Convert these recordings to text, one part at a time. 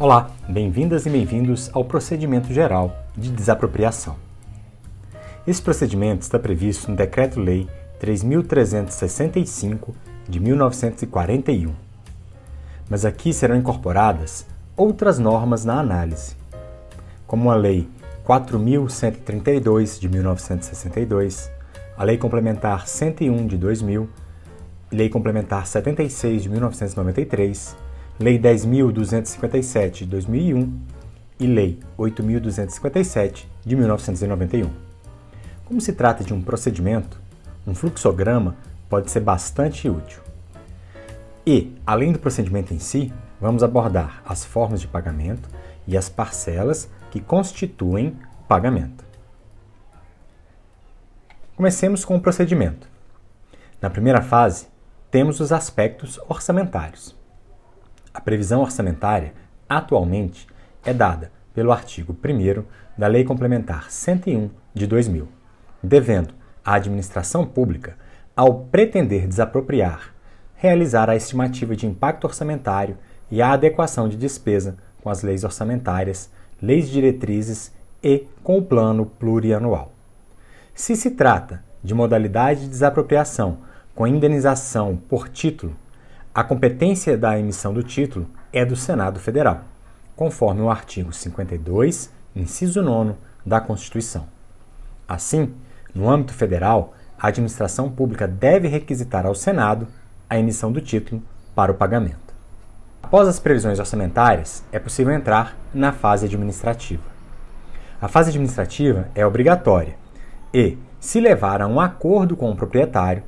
Olá, bem-vindas e bem-vindos ao Procedimento Geral de Desapropriação. Esse procedimento está previsto no Decreto-Lei 3.365 de 1941. Mas aqui serão incorporadas outras normas na análise, como a Lei 4.132 de 1962, a Lei Complementar 101 de 2000, Lei Complementar 76 de 1993, Lei 10.257 de 2001 e Lei 8.257 de 1991. Como se trata de um procedimento, um fluxograma pode ser bastante útil. E, além do procedimento em si, vamos abordar as formas de pagamento e as parcelas que constituem o pagamento. Comecemos com o procedimento. Na primeira fase, temos os aspectos orçamentários. A previsão orçamentária, atualmente, é dada pelo artigo 1º da Lei Complementar 101 de 2000, devendo a administração pública, ao pretender desapropriar, realizar a estimativa de impacto orçamentário e a adequação de despesa com as leis orçamentárias, leis diretrizes e com o plano plurianual. Se se trata de modalidade de desapropriação com indenização por título, a competência da emissão do título é do Senado Federal, conforme o artigo 52, inciso 9 da Constituição. Assim, no âmbito federal, a administração pública deve requisitar ao Senado a emissão do título para o pagamento. Após as previsões orçamentárias, é possível entrar na fase administrativa. A fase administrativa é obrigatória e, se levar a um acordo com o proprietário,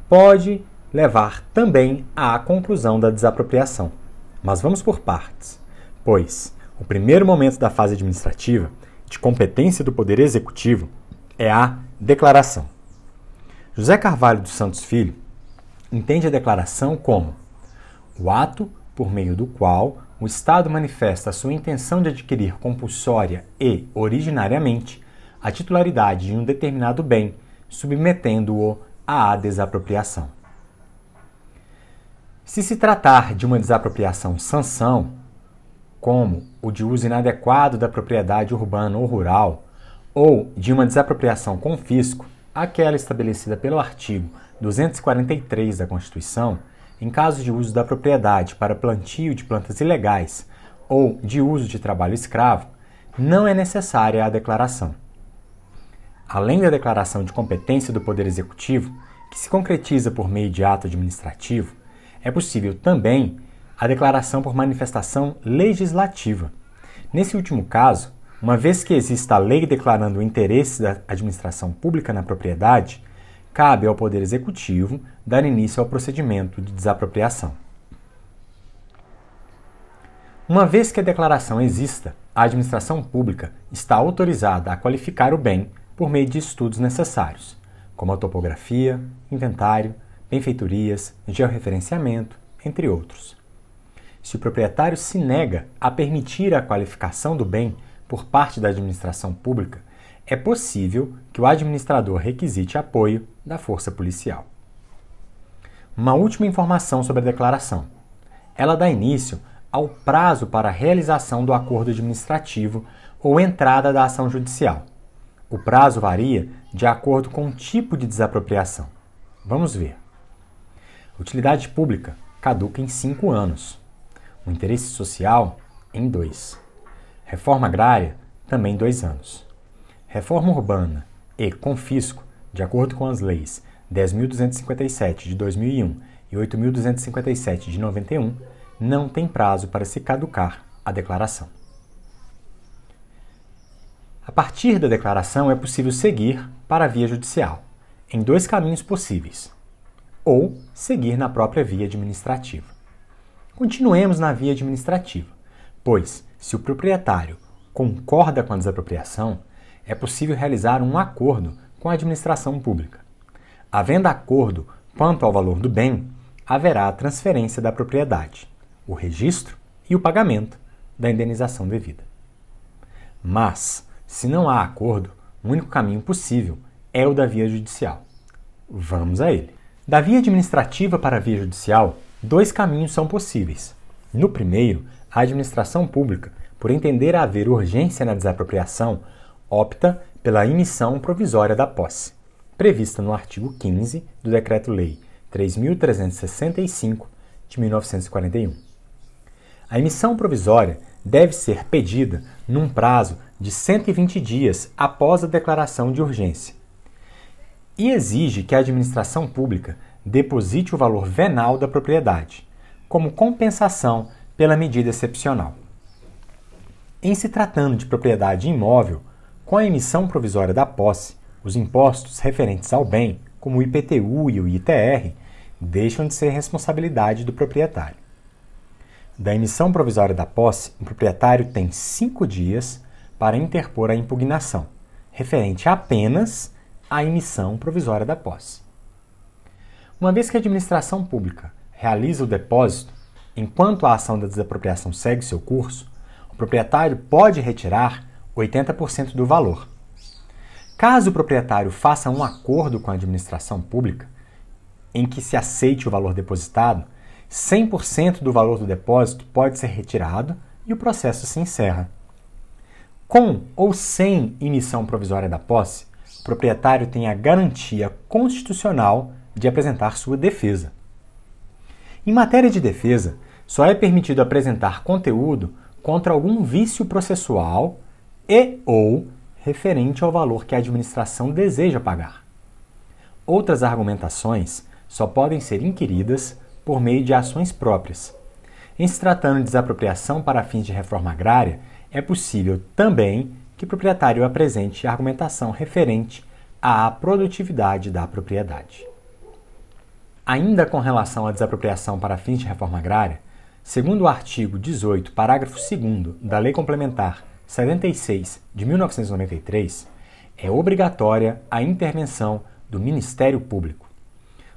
pode levar também à conclusão da desapropriação. Mas vamos por partes, pois o primeiro momento da fase administrativa, de competência do Poder Executivo, é a declaração. José Carvalho dos Santos Filho entende a declaração como o ato por meio do qual o Estado manifesta a sua intenção de adquirir compulsória e, originariamente, a titularidade de um determinado bem, submetendo-o à desapropriação. Se se tratar de uma desapropriação sanção, como o de uso inadequado da propriedade urbana ou rural, ou de uma desapropriação com fisco, aquela estabelecida pelo artigo 243 da Constituição, em caso de uso da propriedade para plantio de plantas ilegais ou de uso de trabalho escravo, não é necessária a declaração. Além da declaração de competência do Poder Executivo, que se concretiza por meio de ato administrativo, é possível também a declaração por manifestação legislativa. Nesse último caso, uma vez que exista a lei declarando o interesse da administração pública na propriedade, cabe ao Poder Executivo dar início ao procedimento de desapropriação. Uma vez que a declaração exista, a administração pública está autorizada a qualificar o bem por meio de estudos necessários, como a topografia, inventário, benfeitorias, georreferenciamento, entre outros. Se o proprietário se nega a permitir a qualificação do bem por parte da administração pública, é possível que o administrador requisite apoio da força policial. Uma última informação sobre a declaração. Ela dá início ao prazo para a realização do acordo administrativo ou entrada da ação judicial. O prazo varia de acordo com o tipo de desapropriação. Vamos ver. Utilidade pública caduca em 5 anos. O interesse social, em 2. Reforma agrária, também 2 anos. Reforma urbana e confisco, de acordo com as leis 10.257 de 2001 e 8.257 de 91, não tem prazo para se caducar a declaração. A partir da declaração é possível seguir para a via judicial, em 2 caminhos possíveis, ou seguir na própria via administrativa. Continuemos na via administrativa, pois, se o proprietário concorda com a desapropriação, é possível realizar um acordo com a administração pública. Havendo acordo quanto ao valor do bem, haverá a transferência da propriedade, o registro e o pagamento da indenização devida. Mas, se não há acordo, o único caminho possível é o da via judicial. Vamos a ele. Da via administrativa para a via judicial, 2 caminhos são possíveis. No primeiro, a administração pública, por entender haver urgência na desapropriação, opta pela emissão provisória da posse, prevista no artigo 15 do Decreto-Lei 3.365, de 1941. A emissão provisória deve ser pedida num prazo de 120 dias após a declaração de urgência e exige que a administração pública deposite o valor venal da propriedade, como compensação pela medida excepcional. Em se tratando de propriedade imóvel, com a emissão provisória da posse, os impostos referentes ao bem, como o IPTU e o ITR, deixam de ser responsabilidade do proprietário. Da emissão provisória da posse, o proprietário tem 5 dias para interpor a impugnação, referente apenas à emissão provisória da posse. Uma vez que a administração pública realiza o depósito, enquanto a ação da desapropriação segue seu curso, o proprietário pode retirar 80% do valor. Caso o proprietário faça um acordo com a administração pública, em que se aceite o valor depositado, 100% do valor do depósito pode ser retirado e o processo se encerra. Com ou sem emissão provisória da posse, o proprietário tem a garantia constitucional de apresentar sua defesa. Em matéria de defesa, só é permitido apresentar conteúdo contra algum vício processual e/ou referente ao valor que a administração deseja pagar. Outras argumentações só podem ser inquiridas por meio de ações próprias. Em se tratando de desapropriação para fins de reforma agrária, é possível também que o proprietário apresente argumentação referente à produtividade da propriedade. Ainda com relação à desapropriação para fins de reforma agrária, segundo o artigo 18, parágrafo 2º da Lei Complementar 76 de 1993, é obrigatória a intervenção do Ministério Público.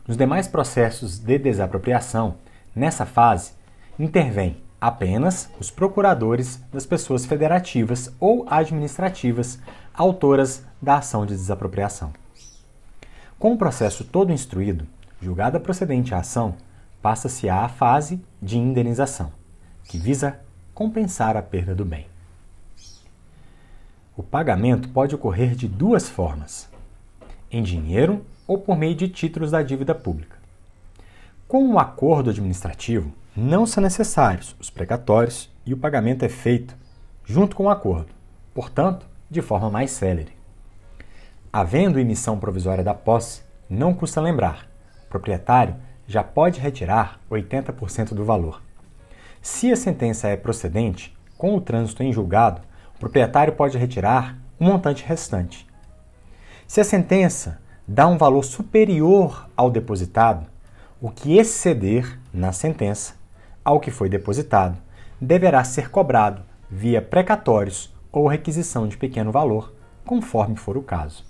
Nos demais processos de desapropriação, nessa fase, intervêm apenas os procuradores das pessoas federativas ou administrativas autoras da ação de desapropriação. Com o processo todo instruído, julgada procedente a ação, passa-se à fase de indenização, que visa compensar a perda do bem. O pagamento pode ocorrer de duas formas: em dinheiro ou por meio de títulos da dívida pública. Com o acordo administrativo, não são necessários os precatórios e o pagamento é feito junto com o acordo, portanto, de forma mais célere. Havendo emissão provisória da posse, não custa lembrar, o proprietário já pode retirar 80% do valor. Se a sentença é procedente, com o trânsito em julgado, o proprietário pode retirar o montante restante. Se a sentença dá um valor superior ao depositado, o que exceder na sentença ao que foi depositado deverá ser cobrado via precatórios ou requisição de pequeno valor, conforme for o caso.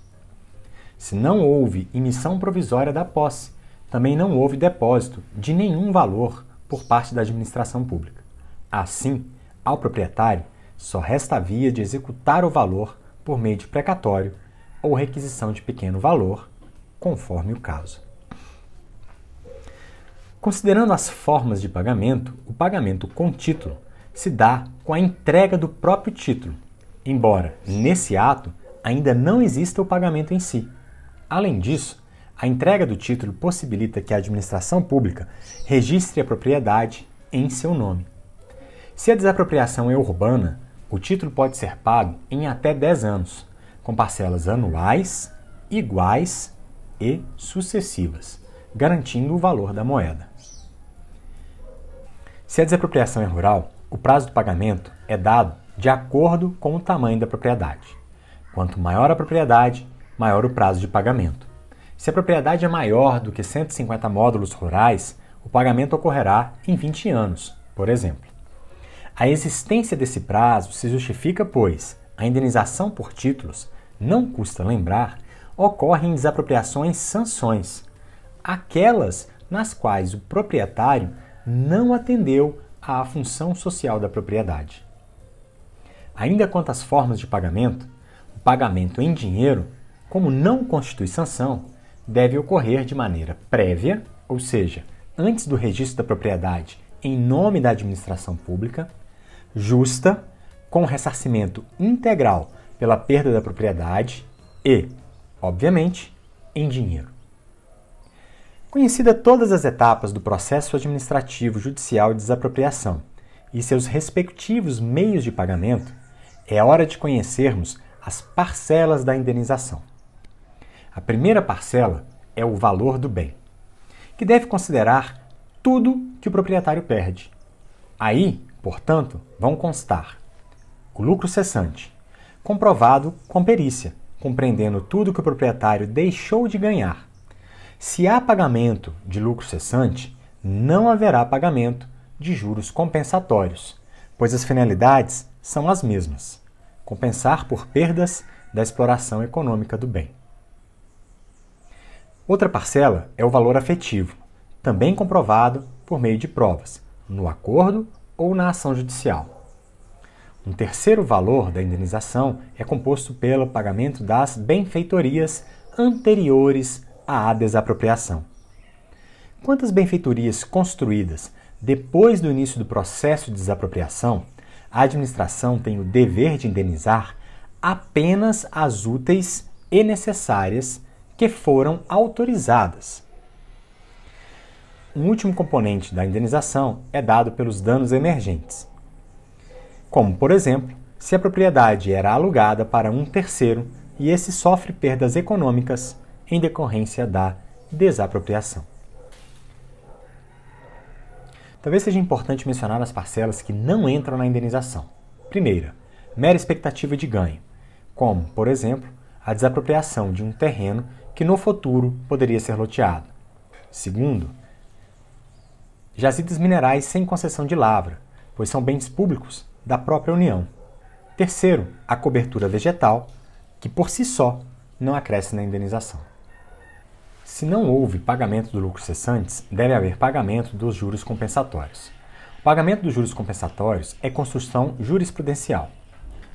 Se não houve emissão provisória da posse, também não houve depósito de nenhum valor por parte da administração pública. Assim, ao proprietário só resta a via de executar o valor por meio de precatório ou requisição de pequeno valor, conforme o caso. Considerando as formas de pagamento, o pagamento com título se dá com a entrega do próprio título, embora, nesse ato, ainda não exista o pagamento em si. Além disso, a entrega do título possibilita que a administração pública registre a propriedade em seu nome. Se a desapropriação é urbana, o título pode ser pago em até 10 anos, com parcelas anuais, iguais e sucessivas, garantindo o valor da moeda. Se a desapropriação é rural, o prazo do pagamento é dado de acordo com o tamanho da propriedade. Quanto maior a propriedade, maior o prazo de pagamento. Se a propriedade é maior do que 150 módulos rurais, o pagamento ocorrerá em 20 anos, por exemplo. A existência desse prazo se justifica, pois a indenização por títulos, não custa lembrar, ocorre em desapropriações sanções, aquelas nas quais o proprietário não atendeu à função social da propriedade. Ainda quanto às formas de pagamento, o pagamento em dinheiro, como não constitui sanção, deve ocorrer de maneira prévia, ou seja, antes do registro da propriedade em nome da administração pública, justa, com ressarcimento integral pela perda da propriedade e, obviamente, em dinheiro. Conhecida todas as etapas do processo administrativo judicial de desapropriação e seus respectivos meios de pagamento, é hora de conhecermos as parcelas da indenização. A primeira parcela é o valor do bem, que deve considerar tudo que o proprietário perde. Aí, portanto, vão constar o lucro cessante, comprovado com perícia, compreendendo tudo que o proprietário deixou de ganhar. Se há pagamento de lucro cessante, não haverá pagamento de juros compensatórios, pois as finalidades são as mesmas: compensar por perdas da exploração econômica do bem. Outra parcela é o valor afetivo, também comprovado por meio de provas, no acordo ou na ação judicial. Um terceiro valor da indenização é composto pelo pagamento das benfeitorias anteriores à desapropriação. Quantas benfeitorias construídas depois do início do processo de desapropriação, a administração tem o dever de indenizar apenas as úteis e necessárias que foram autorizadas. Um último componente da indenização é dado pelos danos emergentes, como, por exemplo, se a propriedade era alugada para um terceiro e esse sofre perdas econômicas em decorrência da desapropriação. Talvez seja importante mencionar as parcelas que não entram na indenização. Primeira, mera expectativa de ganho, como, por exemplo, a desapropriação de um terreno que no futuro poderia ser loteado. Segundo, jazidas minerais sem concessão de lavra, pois são bens públicos da própria União. Terceiro, a cobertura vegetal, que por si só não acresce na indenização. Se não houve pagamento do lucro cessantes, deve haver pagamento dos juros compensatórios. O pagamento dos juros compensatórios é construção jurisprudencial.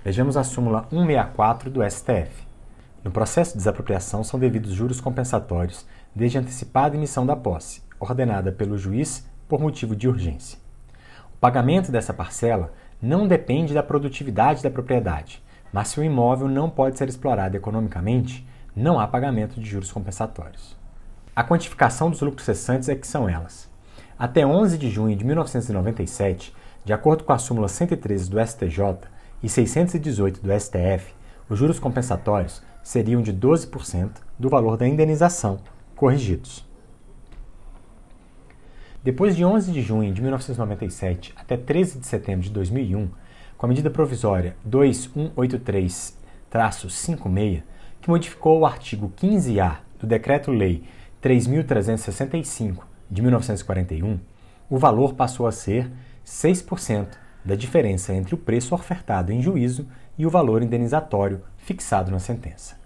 Vejamos a súmula 164 do STF. No processo de desapropriação são devidos juros compensatórios desde a antecipada emissão da posse, ordenada pelo juiz por motivo de urgência. O pagamento dessa parcela não depende da produtividade da propriedade, mas se o imóvel não pode ser explorado economicamente, não há pagamento de juros compensatórios. A quantificação dos lucros cessantes é que são elas. Até 11 de junho de 1997, de acordo com a súmula 113 do STJ e 618 do STF, os juros compensatórios seriam de 12% do valor da indenização corrigidos. Depois de 11 de junho de 1997 até 13 de setembro de 2001, com a medida provisória 2183-56, que modificou o artigo 15A do Decreto-Lei 3.365 de 1941, o valor passou a ser 6% da diferença entre o preço ofertado em juízo e o valor indenizatório fixado na sentença.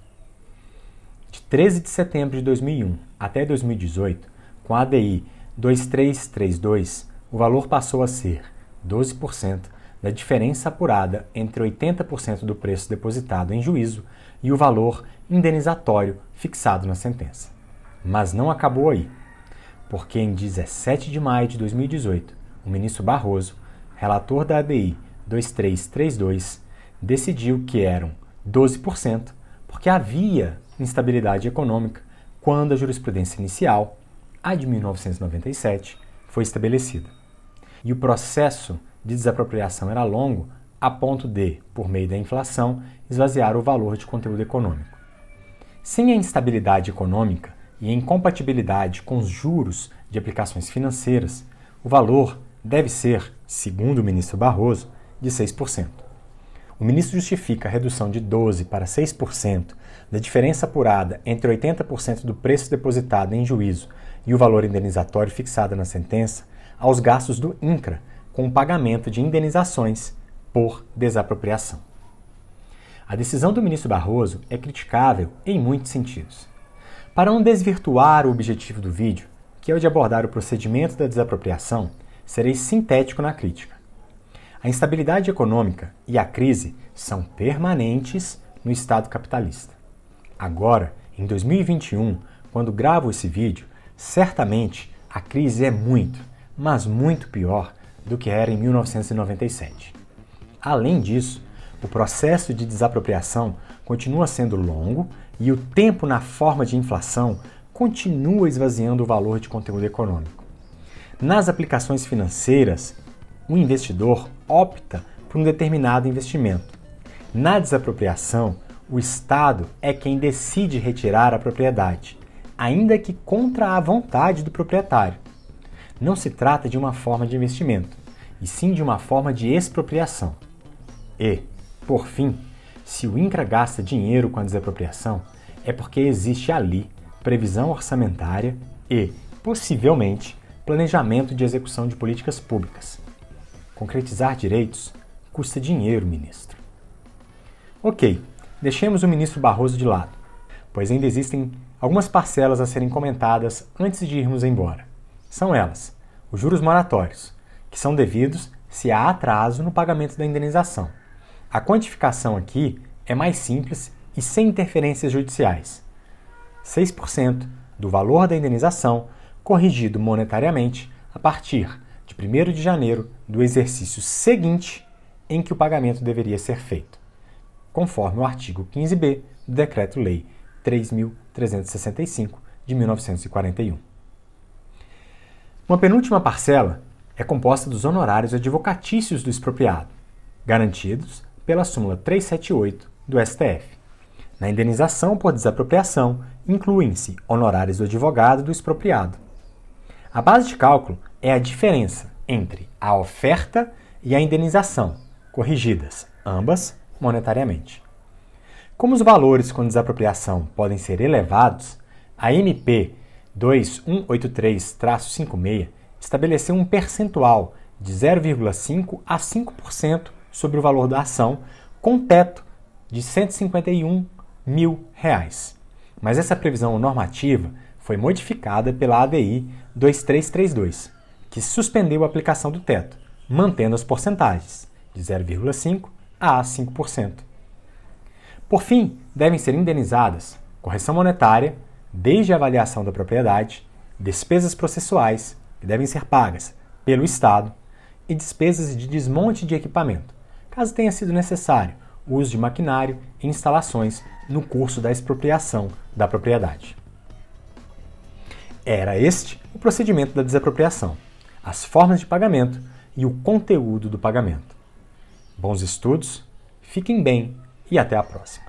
De 13 de setembro de 2001 até 2018, com a ADI 2332, o valor passou a ser 12% da diferença apurada entre 80% do preço depositado em juízo e o valor indenizatório fixado na sentença. Mas não acabou aí, porque em 17 de maio de 2018, o ministro Barroso, relator da ADI 2332, decidiu que eram 12% porque havia instabilidade econômica quando a jurisprudência inicial, a de 1997, foi estabelecida. E o processo de desapropriação era longo a ponto de, por meio da inflação, esvaziar o valor de conteúdo econômico. Sem a instabilidade econômica e a incompatibilidade com os juros de aplicações financeiras, o valor deve ser, segundo o ministro Barroso, de 6%. O ministro justifica a redução de 12% para 6% da diferença apurada entre 80% do preço depositado em juízo e o valor indenizatório fixado na sentença aos gastos do INCRA com o pagamento de indenizações por desapropriação. A decisão do ministro Barroso é criticável em muitos sentidos. Para não desvirtuar o objetivo do vídeo, que é o de abordar o procedimento da desapropriação, serei sintético na crítica. A instabilidade econômica e a crise são permanentes no Estado capitalista. Agora, em 2021, quando gravo esse vídeo, certamente a crise é muito, mas muito pior do que era em 1997. Além disso, o processo de desapropriação continua sendo longo e o tempo na forma de inflação continua esvaziando o valor de conteúdo econômico. Nas aplicações financeiras, o investidor opta por um determinado investimento. Na desapropriação, o Estado é quem decide retirar a propriedade, ainda que contra a vontade do proprietário. Não se trata de uma forma de investimento, e sim de uma forma de expropriação. E, por fim, se o INCRA gasta dinheiro com a desapropriação, é porque existe ali previsão orçamentária e, possivelmente, planejamento de execução de políticas públicas. Concretizar direitos custa dinheiro, ministro. Ok, deixemos o ministro Barroso de lado, pois ainda existem algumas parcelas a serem comentadas antes de irmos embora. São elas: os juros moratórios, que são devidos se há atraso no pagamento da indenização. A quantificação aqui é mais simples e sem interferências judiciais. 6% do valor da indenização corrigido monetariamente a partir de 1º de janeiro do exercício seguinte em que o pagamento deveria ser feito, conforme o artigo 15b do Decreto-Lei 3.365 de 1941. Uma penúltima parcela é composta dos honorários advocatícios do expropriado, garantidos pela súmula 378 do STF. Na indenização por desapropriação, incluem-se honorários do advogado do expropriado. A base de cálculo é a diferença entre a oferta e a indenização, corrigidas, ambas monetariamente. Como os valores com desapropriação podem ser elevados, a MP 2183-56 estabeleceu um percentual de 0,5% a 5% sobre o valor da ação, com teto de R$ 151 mil. Mas essa previsão normativa foi modificada pela ADI 2332, que suspendeu a aplicação do teto, mantendo as porcentagens de 0,5% a 5%. Por fim, devem ser indenizadas correção monetária, desde a avaliação da propriedade, despesas processuais, que devem ser pagas pelo Estado, e despesas de desmonte de equipamento, caso tenha sido necessário o uso de maquinário e instalações no curso da expropriação da propriedade. Era este o procedimento da desapropriação, as formas de pagamento e o conteúdo do pagamento. Bons estudos, fiquem bem e até a próxima.